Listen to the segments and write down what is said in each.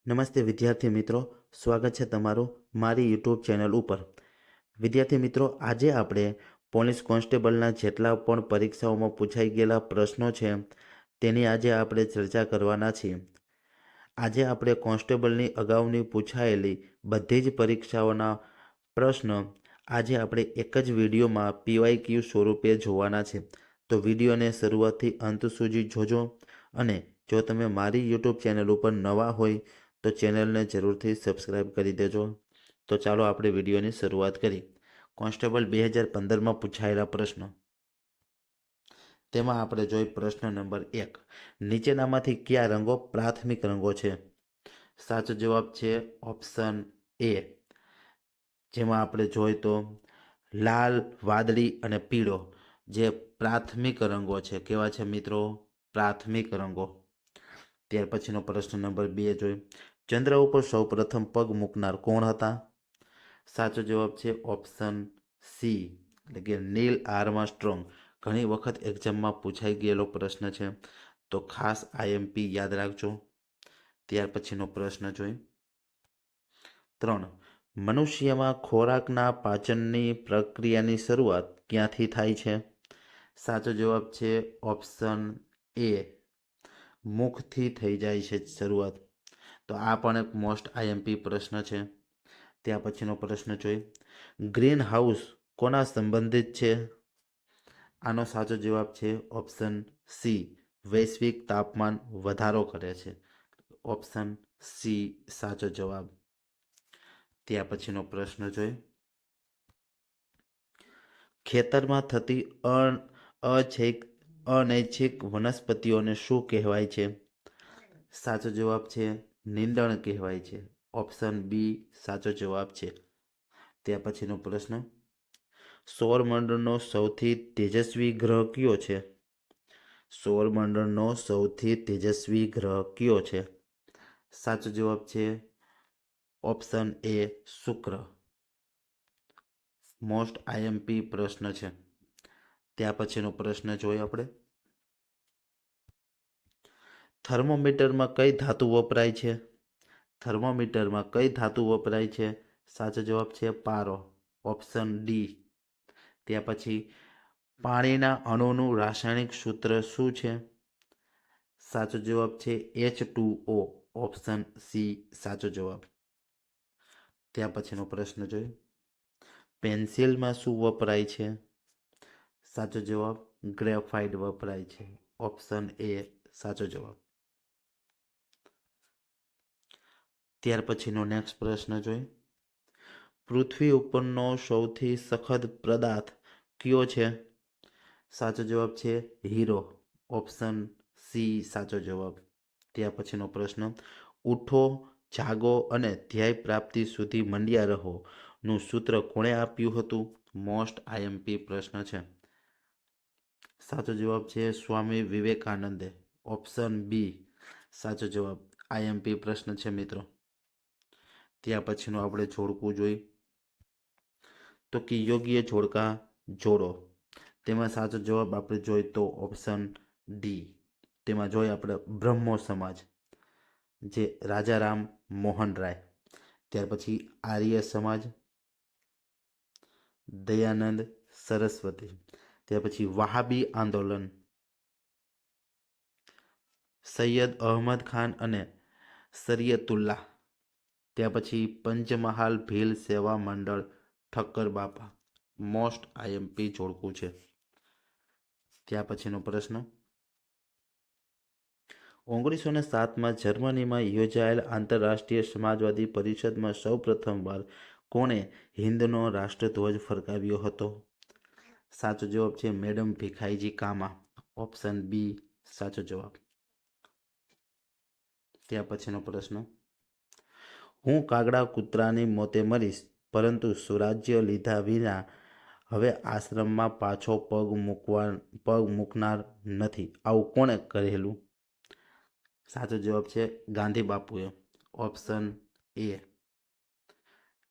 નમસ્તે વિદ્યાર્થી મિત્રો, સ્વાગત છે તમારું મારી યુટ્યુબ ચેનલ ઉપર. વિદ્યાર્થી મિત્રો, આજે આપણે પોલીસ કોન્સ્ટેબલના જેટલા પણ પરીક્ષાઓમાં પૂછાઈ ગયેલા પ્રશ્નો છે તેની આજે આપણે ચર્ચા કરવાના છીએ. આજે આપણે કોન્સ્ટેબલની અગાઉની પૂછાયેલી બધી જ પરીક્ષાઓના પ્રશ્ન આજે આપણે એક જ વિડીયોમાં PYQ સ્વરૂપે જોવાના છે. તો વિડીયોને શરૂઆતથી અંત સુધી જોજો અને જો તમે મારી યુટ્યુબ ચેનલ ઉપર નવા હોય તો ચેનલને જરૂરથી સબસ્ક્રાઈબ કરી દેજો. તો ચાલો આપણે વિડીયોની શરૂઆત કરી. કોન્સ્ટેબલ 2015માં પૂછાયેલા પ્રશ્નો. તેમાં આપણે જોઈ પ્રશ્ન નંબર 1. નીચેનામાંથી કયા રંગો પ્રાથમિક રંગો છે? સાચો જવાબ છે ઓપ્શન એ. જેમાં આપણે જોઈએ તો લાલ, વાદળી અને પીળો જે પ્રાથમિક રંગો છે. કેવા છે મિત્રો? પ્રાથમિક રંગો. ત્યાર પછીનો પ્રશ્ન નંબર 2 જોઈએ. ચંદ્ર ઉપર સૌપ્રથમ પગ મૂકનાર કોણ હતા? સાચો જવાબ છે ઓપ્શન સી, એટલે કે નીલ આર્મસ્ટ્રોંગ. ઘણી વખત એક્ઝામમાં પૂછાઈ ગયેલો પ્રશ્ન છે, તો ખાસ IMP યાદ રાખજો. ત્યાર પછીનો પ્રશ્ન જોઈએ. 3. મનુષ્યમાં ખોરાકના પાચનની પ્રક્રિયાની શરૂઆત ક્યાંથી થાય છે? સાચો જવાબ છે ઓપ્શન એ, મુખથી થઈ જાય છે શરૂઆત. તો આ પણ એક મોસ્ટ IMP પ્રશ્ન છે. ત્યાર પછીનો પ્રશ્ન જોઈએ. ગ્રીન હાઉસ કોના સંબંધિત છે? આનો સાચો જવાબ છે ઓપ્શન સી, વૈશ્વિક તાપમાન વધારો કરે છે. ઓપ્શન સી સાચો જવાબ. ત્યાર પછીનો પ્રશ્ન જોઈએ. ખેતરમાં થતી અનૈચ્છિક વનસ્પતિઓને શું કહેવાય છે? સાચો જવાબ છે નીંદણ કહેવાય છે. ઓપ્શન બી સાચો જવાબ છે. ત્યાર પછીનો પ્રશ્ન. સૌરમંડળનો સૌથી તેજસ્વી ગ્રહ કયો છે? સૌરમંડળનો સૌથી તેજસ્વી ગ્રહ કયો છે? સાચો જવાબ છે ઓપ્શન એ, શુક્ર. મોસ્ટ IMP પ્રશ્ન છે. ત્યાર પછીનો પ્રશ્ન જોઈએ આપણે. થર્મોમીટરમાં કઈ ધાતુ વપરાય છે? થર્મોમીટરમાં કઈ ધાતુ વપરાય છે? સાચો જવાબ છે પારો. Option D. ત્યાર પછી પાણીના અણુનું રાસાયણિક સૂત્ર શું છે? સાચો જવાબ છે H2O. ઓપ્શન સી સાચો જવાબ. ત્યાર પછીનો પ્રશ્ન જોઈએ. પેન્સિલમાં શું વપરાય છે? સાચો જવાબ ગ્રેફાઇટ વપરાય છે. ઓપ્શન એ સાચો જવાબ. ત્યાર પછીનો નેક્સ્ટ પ્રશ્ન જોઈએ. પૃથ્વી ઉપરનો સૌથી સખત પદાર્થ કયો છે? સાચો જવાબ છે હીરો. ઓપ્શન સી સાચો જવાબ. ત્યાર પછીનો પ્રશ્ન. ઉઠો, જાગો અને ધ્યેય પ્રાપ્તિ સુધી મંડ્યા રહો નું સૂત્ર કોણે આપ્યું હતું? મોસ્ટ IMP પ્રશ્ન છે. સાચો જવાબ છે સ્વામી વિવેકાનંદે. ઓપ્શન બી સાચો જવાબ. IMP પ્રશ્ન છે મિત્રો. ત્યાર પછીનું આપણે જોડકું જોઈ તો કે યોગ્ય જોડકા જોડો. તેમાં સાચો જવાબ આપણે જોઈએ તો ઓપ્શન ડી. તેમાં જોઈએ આપણે બ્રહ્મો સમાજ, જે રાજારામ મોહન રાય. ત્યાર પછી આર્ય સમાજ, દયાનંદ સરસ્વતી. ત્યાર પછી વહાબી આંદોલન, સૈયદ અહમદ ખાન અને શરિયતુલ્લાહ. ત્યાર પછી પંચમહાલ ભીલ સેવા મંડળ, ઠક્કર બાપા. મોસ્ટ IMP જોડકું છે. ત્યાર પછીનો પ્રશ્ન. 1907માં જર્મનીમાં યોજાયેલ આંતરરાષ્ટ્રીય સમાજવાદી પરિષદમાં સૌ પ્રથમવાર કોણે હિન્દનો રાષ્ટ્રધ્વજ ફરકાવ્યો હતો? સાચો જવાબ છે મેડમ ભીખાઈજી કામા. ઓપ્શન બી સાચો જવાબ. ત્યાર પછીનો પ્રશ્ન. હું કાગડા કૂતરાની મોતે મરીશ, પરંતુ સ્વરાજ્ય લીધા વિના હવે આશ્રમમાં પાછો પગ મૂકનાર નથી. આવું કોણે કહેલું? સાચો જવાબ છે ગાંધી બાપુએ. Option A.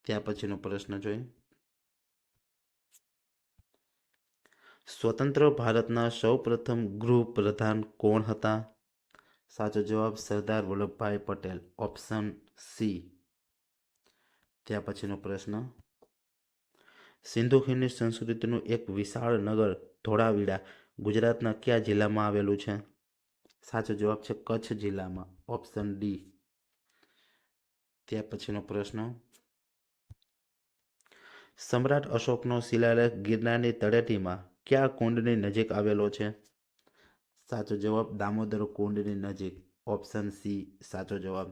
ત્યાર પછીનો પ્રશ્ન જોઈએ. સ્વતંત્ર ભારતના સૌ પ્રથમ ગૃહપ્રધાન કોણ હતા? સાચો જવાબ સરદાર વલ્લભભાઈ પટેલ, ઓપ્શન સી. ત્યાર પછીનો પ્રશ્ન, સિંધુ ખીણની સંસ્કૃતિનું એક વિશાળ નગર ધોળાવીરા ગુજરાતના કયા જિલ્લામાં આવેલું છે? સાચો જવાબ છે કચ્છ જિલ્લામાં, ઓપ્શન ડી. ત્યાર પછીનો પ્રશ્ન, સમ્રાટ અશોકનો શિલાલેખ ગિરનારની તળેટીમાં કયા કુંડની નજીક આવેલો છે? સાચો જવાબ દામોદર કુંડની નજીક, ઓપ્શન સી સાચો જવાબ.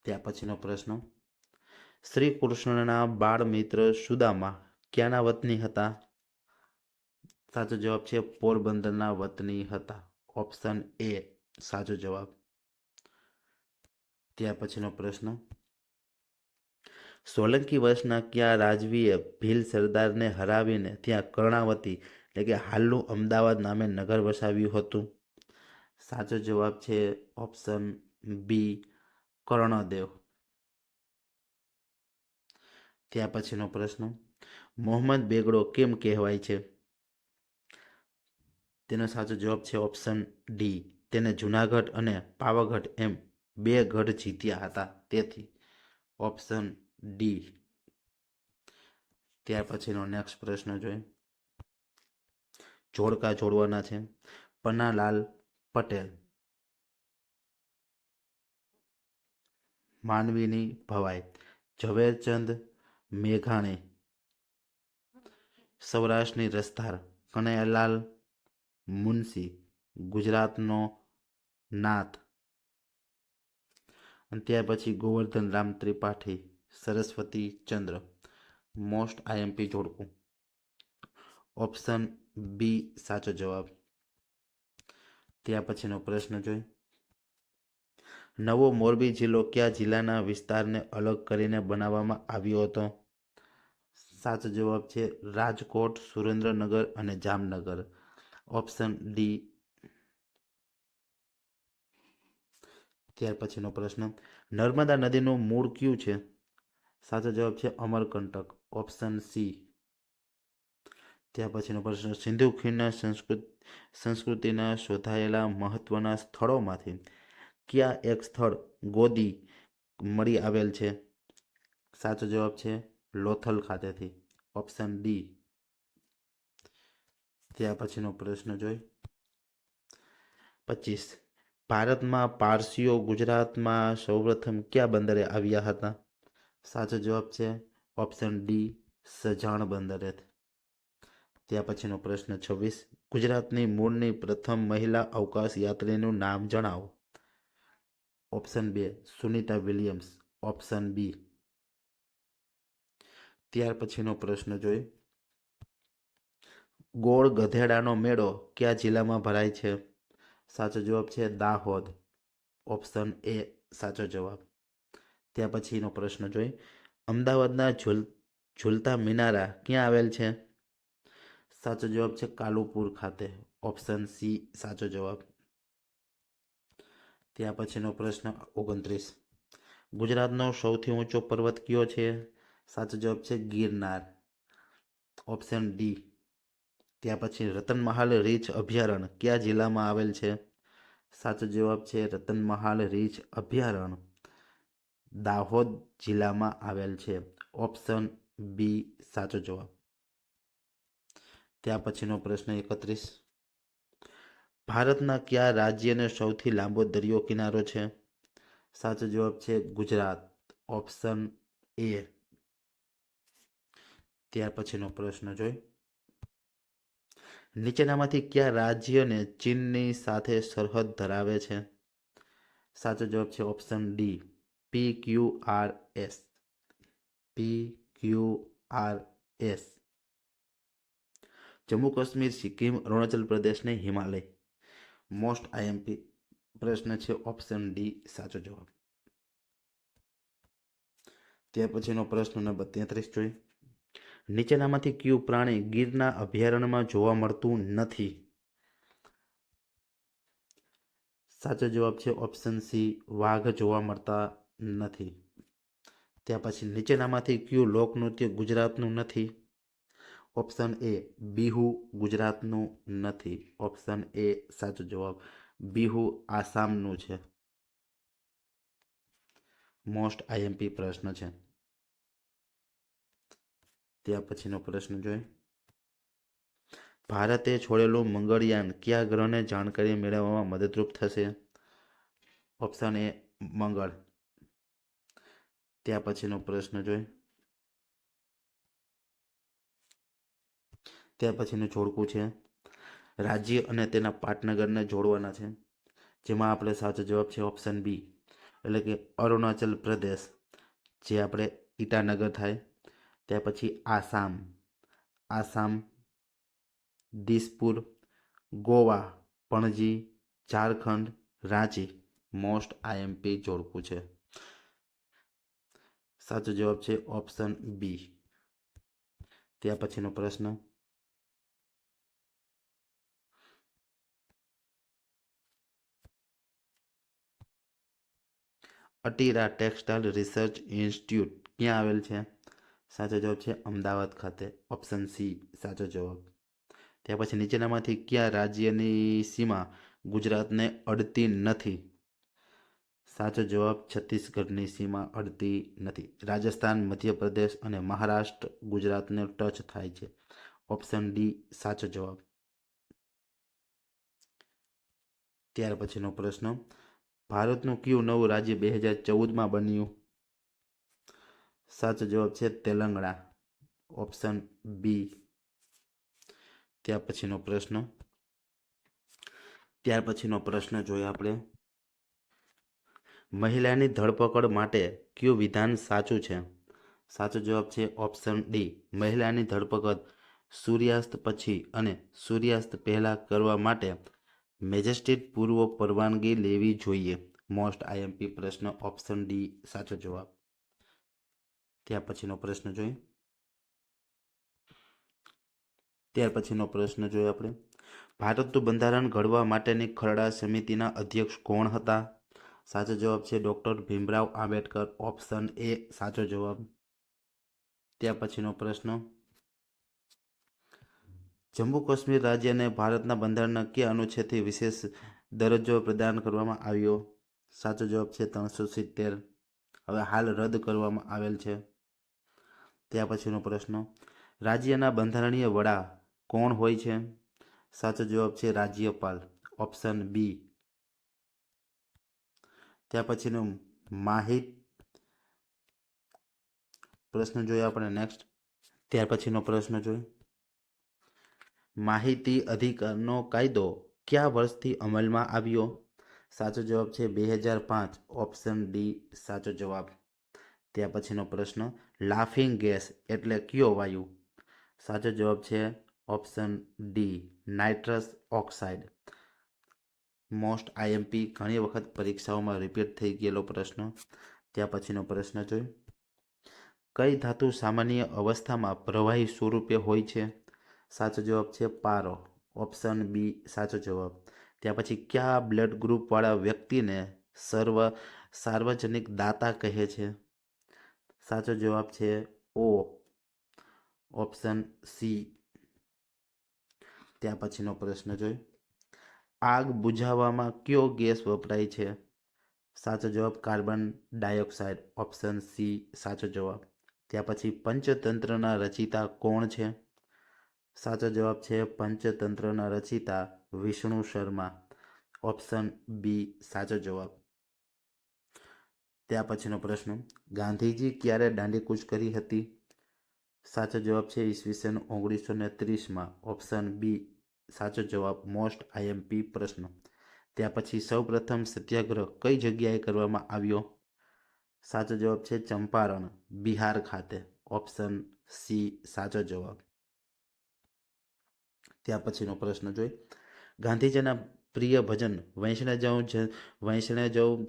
ત્યાર પછીનો પ્રશ્ન, શ્રી કૃષ્ણના બાળ મિત્ર સુદામા ક્યાંના વતની હતા? સાચો જવાબ છે પોરબંદરના વતની હતા, ઓપ્શન એ સાચો જવાબ. ત્યાર પછીનો પ્રશ્ન, સોલંકી વંશના કયા રાજવીએ ભીલ સરદારને હરાવીને ત્યાં કર્ણાવતી એટલે કે હાલનું અમદાવાદ નામે નગર વસાવ્યું હતું? સાચો જવાબ છે ઓપ્શન બી કર્ણદેવ. ત્યાર પછીનો પ્રશ્ન, મોહમ્મદ બેગડો કેમ કહેવાય છે? તેનો સાચો જવાબ છે ઓપ્શન ડી, તેને જુનાગઢ અને પાવાગઢ એમ બે ગઢ જીત્યા હતા તેથી, ઓપ્શન ડી. ત્યાર પછીનો નેક્સ્ટ પ્રશ્ન જોઈએ, જોડકા જોડવાના છે. પન્નાલાલ પટેલ, માનવીની ભવાઈ, ઝવેરચંદ મેઘાણી, સૌરાષ્ટ્રની રસધાર, કનૈયાલાલ મુનશી, ગુજરાતનો નાથ, અને ત્યાર પછી ગોવર્ધન રામ ત્રિપાઠી, સરસ્વતી ચંદ્ર. મોસ્ટ આઈએમપી જોડકું, ઓપ્શન બી સાચો જવાબ. ત્યાર પછીનો પ્રશ્ન જોઈ, નવો મોરબી જિલ્લો કયા જિલ્લાના વિસ્તારને અલગ કરીને બનાવવામાં આવ્યો હતો? સાચો જવાબ છે રાજકોટ, સુરેન્દ્રનગર અને જામનગર, ઓપ્શન ડી. ત્યાર પછીનો પ્રશ્ન, નર્મદા નદીનું મૂળ કયું છે? સાચો જવાબ છે અમરકંટક, ઓપ્શન સી. ત્યાર પછીનો પ્રશ્ન, સિંધુ ખીણના સંસ્કૃતિના શોધાયેલા મહત્વના સ્થળોમાંથી કયા એક સ્થળ ગોદી મળી આવેલ છે? સાચો જવાબ છે લોથલ ખાતેથી, ઓપ્શન ડી. ત્યાર પછીનો પ્રશ્ન જોઈ, 25, ભારતમાં પારસીઓ ગુજરાતમાં સૌપ્રથમ કયા બંદરે આવ્યા હતા? સાચો જવાબ છે ઓપ્શન ડી સજાણ બંદરે. ત્યાર પછીનો પ્રશ્ન 26, ગુજરાતની મૂળની પ્રથમ મહિલા અવકાશ યાત્રીનું નામ જણાવો. ઓપ્શન બે સુનિતા વિલિયમ્સ, ઓપ્શન બી. ત્યાર પછીનો પ્રશ્ન જોઈ, ગોળ ગધેડાનો મેળો કયા જિલ્લામાં ભરાય છે? સાચો જવાબ છે દાહોદ, ઓપ્શન એ સાચો જવાબ. ત્યાર પછીનો પ્રશ્ન જોઈ, અમદાવાદના ઝૂલતા મિનારા ક્યાં આવેલ છે? સાચો જવાબ છે કાલુપુર ખાતે, ઓપ્શન સી સાચો જવાબ. ત્યાર પછીનો પ્રશ્ન 29, ગુજરાતનો સૌથી ઊંચો પર્વત કયો છે? સાચો જવાબ છે ગિરનાર, ઓપ્શન ડી. ત્યાર પછી રતનમહાલ રીંછ અભયારણ્ય કયા જિલ્લામાં આવેલ છે? સાચો જવાબ છે રતનમહાલ રીંછ અભયારણ્ય દાહોદ જિલ્લામાં આવેલ છે, ઓપ્શન બી સાચો જવાબ. ત્યાર પછીનો પ્રશ્ન 31, ભારતના કયા રાજ્યને સૌથી લાંબો દરિયો કિનારો છે? સાચો જવાબ છે ગુજરાત, ઓપ્શન એ. ત્યાર પછીનો પ્રશ્ન જોઈ, નીચેનામાંથી કયા રાજ્યને ચીનની સાથે સરહદ ધરાવે છે? સાચો જવાબ છે option D PQRS, PQRS. Jammu Kashmir, Sikkim, Arunachal Pradesh ને હિમાલય. મોસ્ટ આઈએમપી પ્રશ્ન છે, ઓપ્શન ડી સાચો જવાબ. ત્યાર પછીનો પ્રશ્ન નંબર 33 જોઈ, નીચેનામાંથી કયું પ્રાણી ગીરના અભયારણ્યમાં જોવા મળતું નથી? સાચો જવાબ છે ઓપ્શન સી વાઘ જોવા મળતા નથી. ત્યાર પછી નીચેનામાંથી કયું લોકનૃત્ય ગુજરાતનું નથી? ઓપ્શન એ બિહુ ગુજરાતનું નથી, ઓપ્શન એ સાચો જવાબ. બિહુ આસામનું છે. મોસ્ટ આઈએમપી પ્રશ્ન છે. ત્યાર પછીનો પ્રશ્ન જોઈએ. ભારતે છોડેલું મંગળયાન કયા ગ્રહને જાણકારી મેળવવામાં મદદરૂપ થશે? ઓપ્શન એ મંગળ. ત્યાર પછીનો પ્રશ્ન જોઈએ. ત્યાર પછીનું જોડકું છે રાજ્ય અને તેના પાટનગરને જોડવાના છે, જેમાં આપણે સાચો જવાબ છે ઓપ્શન બી, એટલે કે અરુણાચલ પ્રદેશ, જે આપણે ઈટાનગર થાય. ત્યાર પછી આસામ, દિસપુર, ગોવા, પણજી, ઝારખંડ, રાંચી. મોસ્ટ આઈએમપી જોડકું છે. સાચો જવાબ છે ઓપ્શન બી. ત્યાર પછીનો પ્રશ્ન. અટીરા ટેક્સટાઇલ રિસર્ચ ઇન્સ્ટિટ્યૂટ ક્યાં આવેલ છે? સાચો જવાબ છે અમદાવાદ ખાતે. ઓપ્શન સી સાચો જવાબ. ત્યાર પછી નીચેનામાંથી કયા રાજ્યની સીમા ગુજરાતને અડતી નથી? સાચો જવાબ છત્તીસગઢની સીમા અડતી નથી. રાજસ્થાન, મધ્યપ્રદેશ અને મહારાષ્ટ્ર ગુજરાતને ટચ થાય છે. ઓપ્શન ડી સાચો જવાબ. ત્યાર પછીનો પ્રશ્ન. ભારતનું કયું નવું રાજ્ય 2014માં બન્યું? સાચો જવાબ છે તેલંગાણા. Option B. ત્યાર પછીનો પ્રશ્ન જોઈએ આપણે. મહિલાની ધરપકડ માટે કયું વિધાન સાચું છે? સાચો જવાબ છે ઓપ્શન ડી. મહિલાની ધરપકડ સૂર્યાસ્ત પછી અને સૂર્યાસ્ત પહેલા કરવા માટે મેજિસ્ટ્રેટ પૂર્વ પરવાનગી લેવી જોઈએ. મોસ્ટ આઈએમપી પ્રશ્ન. ઓપ્શન ડી સાચો જવાબ. ત્યાર પછીનો પ્રશ્ન જોઈએ આપણે. ભારતનું બંધારણ ઘડવા માટેની ખરડા સમિતિના અધ્યક્ષ કોણ હતા? સાચો જવાબ છે doctor Bhimrao Ambedkar. Option A સાચો જવાબ. ત્યાર પછીનો પ્રશ્ન. જમ્મુ કાશ્મીર રાજ્યને ભારતના બંધારણના કયા અનુચ્છેદથી વિશેષ દરજ્જો પ્રદાન કરવામાં આવ્યો? સાચો જવાબ છે 370. હવે હાલ રદ કરવામાં આવેલ છે. ત્યાર પછીનો પ્રશ્ન. રાજ્યના બંધારણીય વડા કોણ હોય છે? સાચો જવાબ છે રાજ્યપાલ. Option B. ત્યાર પછીનો પ્રશ્ન જોઈએ આપણે નેક્સ્ટ. ત્યાર પછીનો પ્રશ્ન જોઈએ. માહિતી અધિકારનો કાયદો કયા વર્ષથી અમલમાં આવ્યો? સાચો જવાબ છે 2005. ઓપ્શન ડી સાચો જવાબ. ત્યાર પછીનો પ્રશ્ન. લાફિંગ ગેસ એટલે કયો વાયુ? સાચો જવાબ છે option D nitrous oxide. Most IMP ઘણી વખત પરીક્ષાઓમાં રિપીટ થઈ ગયેલો પ્રશ્ન. ત્યાર પછીનો પ્રશ્ન જોઈએ. કઈ ધાતુ સામાન્ય અવસ્થામાં પ્રવાહી સ્વરૂપે હોય છે? સાચો જવાબ છે પારો. ઓપ્શન બી સાચો જવાબ. ત્યાર પછી કયા બ્લડ ગ્રુપવાળા વ્યક્તિને સાર્વજનિક દાતા કહે છે? સાચો જવાબ છે ઓ. Option C. ત્યાર પછીનો પ્રશ્ન જોઈએ. આગ બુઝાવવામાં કયો ગેસ વપરાય છે? સાચો જવાબ કાર્બન ડાયોક્સાઇડ. ઓપ્શન સી સાચો જવાબ. ત્યાર પછી પંચતંત્રના રચિતા કોણ છે? સાચો જવાબ છે પંચતંત્રના રચિતા વિષ્ણુ શર્મા. ઓપ્શન બી સાચો જવાબ. ત્યાર પછીનો પ્રશ્ન. ગાંધીજી ક્યારે દાંડીકૂચ કરી હતી? સાચો જવાબ છે ઈસવીસન 1930માં. ઓપ્શન બી સાચો જવાબ. મોસ્ટ આઈએમપી પ્રશ્ન. ત્યાર પછી સૌપ્રથમ સત્યાગ્રહ કઈ જગ્યાએ કરવામાં આવ્યો? સાચો જવાબ છે ચંપારણ, બિહાર ખાતે. ઓપ્શન સી સાચો જવાબ. ત્યાર પછીનો પ્રશ્ન જોઈ. ગાંધીજીના પ્રિય ભજન વૈષ્ણવ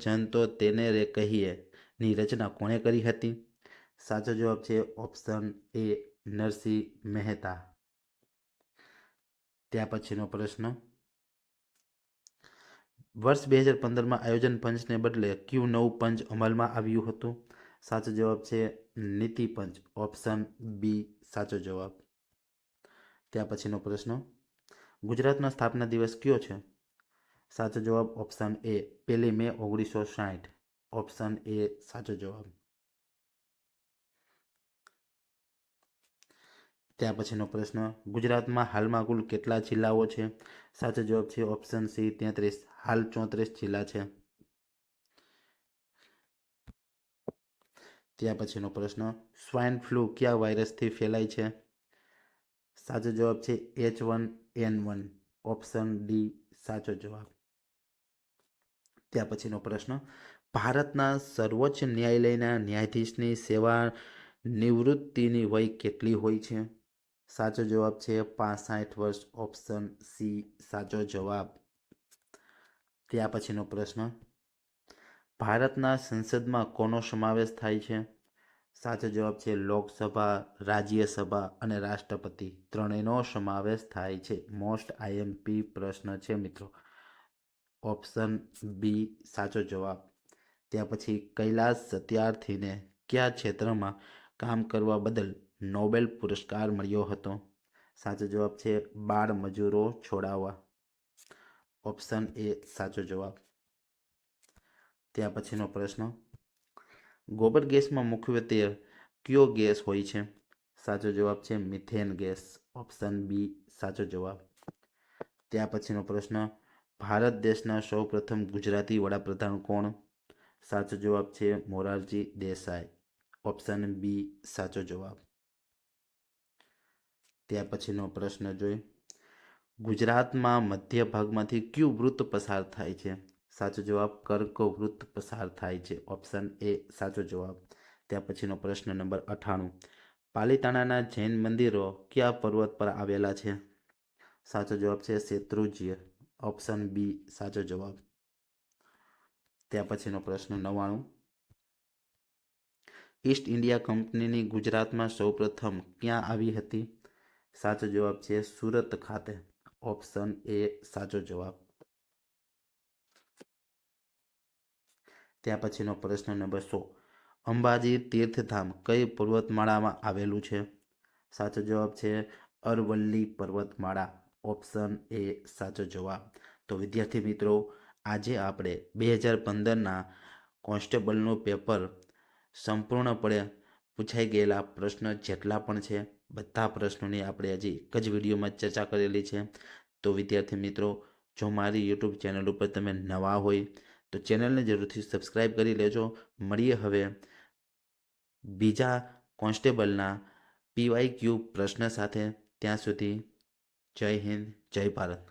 જન તો તેને રે કહીએ ની રચના કોણે કરી હતી? સાચો જવાબ છે ઓપ્શન એ નરસિંહ મહેતા. ત્યાર પછીનો પ્રશ્ન. વર્ષ 2015માં આયોજન પંચને બદલે કયું નવું પંચ અમલમાં આવ્યું હતું? સાચો જવાબ છે નીતિ પંચ. ઓપ્શન બી સાચો જવાબ. ત્યાર પછીનો પ્રશ્ન. ગુજરાતનો સ્થાપના દિવસ કયો છે? સાચો જવાબ option A 1 May 1960. Option A સાચો જવાબ. ત્યાર પછીનો પ્રશ્ન, ગુજરાતમાં હાલમાં કુલ કેટલા જિલ્લાઓ છે? સાચો જવાબ છે ઓપ્શન સી 33. હાલ 34 જિલ્લા છે. ત્યાર પછીનો પ્રશ્ન, સ્વાઇન ફ્લૂ કયા વાયરસથી ફેલાય છે? સાચો જવાબ છે H1N1. ઓપ્શન ડી સાચો જવાબ. ત્યાર પછીનો પ્રશ્ન, ભારતના સર્વોચ્ચ ન્યાયાલયના ન્યાયાધીશની સેવા નિવૃત્તિની વય કેટલી હોય છે? સાચો જવાબ છે 65 વર્ષ. ઓપ્શન સી સાચો જવાબ. ત્યાર પછીનો પ્રશ્ન, ભારતના સંસદમાં કોનો સમાવેશ થાય છે? સાચો જવાબ છે લોકસભા, રાજ્યસભા અને રાષ્ટ્રપતિ ત્રણેયનો સમાવેશ થાય છે. મોસ્ટ આઈએમપી પ્રશ્ન છે મિત્રો. ઓપ્શન બી સાચો જવાબ. ત્યાર પછી, કૈલાસ સત્યાર્થીને કયા ક્ષેત્રમાં કામ કરવા બદલ નોબેલ પુરસ્કાર મળ્યો હતો? સાચો જવાબ છે બાળ મજૂરો છોડાવવા. ઓપ્શન એ સાચો જવાબ. ત્યાર પછીનો પ્રશ્ન, ગોબર ગેસમાં મુખ્યત્વે કયો ગેસ હોય છે? સાચો જવાબ છે મિથેન ગેસ. ઓપ્શન બી સાચો જવાબ. ત્યાર પછીનો પ્રશ્ન, ભારત દેશના સૌપ્રથમ ગુજરાતી વડાપ્રધાન કોણ? સાચો જવાબ છે મોરારજી દેસાઈ. ઓપ્શન બી સાચો જવાબ. ત્યાર પછીનો પ્રશ્ન જોઈ, ગુજરાતમાં મધ્ય ભાગમાંથી કયું વૃત્ત પસાર થાય છે? સાચો જવાબ કર્કવૃત્ત પસાર થાય છે. ઓપ્શન એ સાચો જવાબ. ત્યાર પછીનો પ્રશ્ન નંબર 98, પાલિતાણાના જૈન મંદિરો કયા પર્વત પર આવેલા છે? સાચો જવાબ છે શેત્રુંજ્ય. ઓપ્શન બી સાચો જવાબ. ત્યાર પછીનો પ્રશ્ન 99, ઈસ્ટ ઇન્ડિયા કંપનીની ગુજરાતમાં સૌપ્રથમ ક્યાં આવી હતી? સાચો જવાબ છે સુરત ખાતે. ઓપ્શન એ સાચો જવાબ. ત્યાર પછીનો પ્રશ્ન નંબર 100, અંબાજી તીર્થધામ કઈ પર્વતમાળામાં આવેલું છે? સાચો જવાબ છે અરવલ્લી પર્વતમાળા. ઓપ્શન એ સાચો જવાબ. તો વિદ્યાર્થી મિત્રો, આજે આપણે 2015ના કોન્સ્ટેબલનું પેપર સંપૂર્ણપણે પૂછાઈ ગયેલા પ્રશ્ન જેટલા પણ છે બધા પ્રશ્નોની આપણે હજી એક જ વિડીયોમાં ચર્ચા કરેલી છે. તો વિદ્યાર્થી મિત્રો, જો મારી યુટ્યુબ ચેનલ ઉપર તમે નવા હોય તો ચેનલને જરૂરથી સબસ્ક્રાઈબ કરી લેજો. મળીએ હવે બીજા કોન્સ્ટેબલના PYQ પ્રશ્ન સાથે. ત્યાં સુધી જય હિન્દ, જય ભારત.